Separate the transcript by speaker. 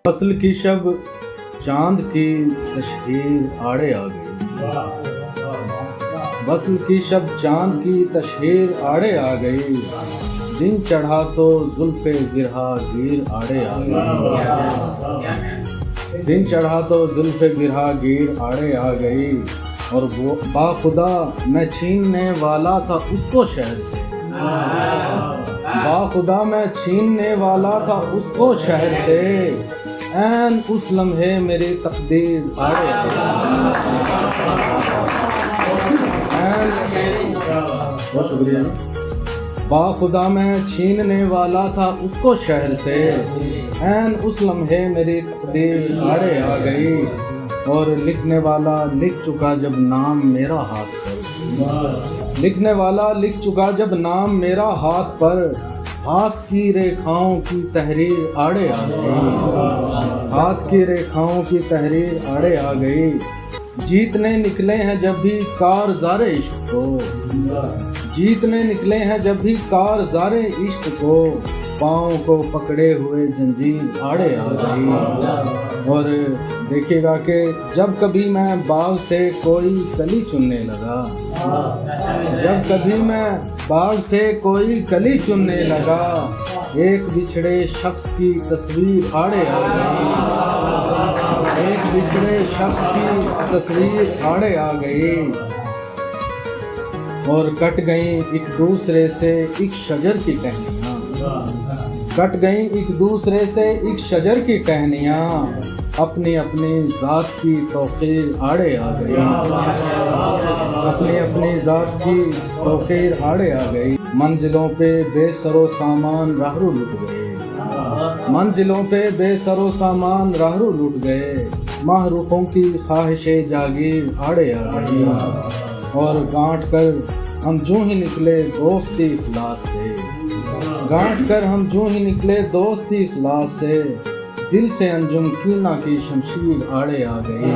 Speaker 1: فصل کی شب چاند کی تشہیر آڑے آ گئی، فصل کی شب چاند کی تشہیر آڑے آ گئی، دن چڑھا تو زلف گرہا گیر آڑے آ گئی، دن چڑھا تو زلف گرہا گیر آڑے آ گئی، اور وہ باخدا میں چھیننے والا تھا اس کو شہر سے، باخدا میں چھیننے والا تھا اس کو شہر سے، عین اس لمحے میری تقدیر آڑے آ گئی، بہت شکریہ۔ باخدا میں چھیننے والا تھا اس کو شہر سے، عین اس لمحے میری تقدیر آڑے آ گئی، اور لکھنے والا لکھ چکا جب نام میرا ہاتھ پر، لکھنے والا لکھ چکا جب نام میرا ہاتھ پر، ہاتھ کی ریکھاؤں کی تحریر آڑے آ گئی، ہاتھ کی ریکھاؤں کی تحریر آڑے آ گئی، جیتنے نکلے ہیں جب بھی کارزار عشق کو، جیتنے نکلے ہیں جب بھی کارزار عشق کو، پاؤں کو پکڑے ہوئے زنجیر آڑے آ گئی۔ اور دیکھیے گا کہ جب کبھی میں باغ سے کوئی کلی چننے لگا، جب کبھی میں باغ سے کوئی کلی چننے لگا، ایک بچھڑے شخص کی تصویر آڑے آ گئی، ایک بچھڑے شخص کی تصویر آڑے آ گئی، اور کٹ گئیں ایک دوسرے سے ایک شجر کی ٹہنیاں، کٹ گئیں ایک دوسرے سے ایک شجر کی ٹہنیاں، اپنی اپنی ذات کی توقیر آڑے آ گئی، اپنی اپنی ذات کی توقیر آڑے آ گئی، منزلوں پہ بے سر و سامان راہرو لٹ گئے، منزلوں پہ بے سر و سامان راہرو لٹ گئے، محروفوں کی خواہش جاگیر آڑے آ گئی، اور گانٹ کر ہم جوں ہی نکلے دوستی اخلاص سے، گانٹ کر ہم جوں ہی نکلے دوستی اخلاص سے، دل سے انجم کینہ کی شمشیر آڑے آ گئی۔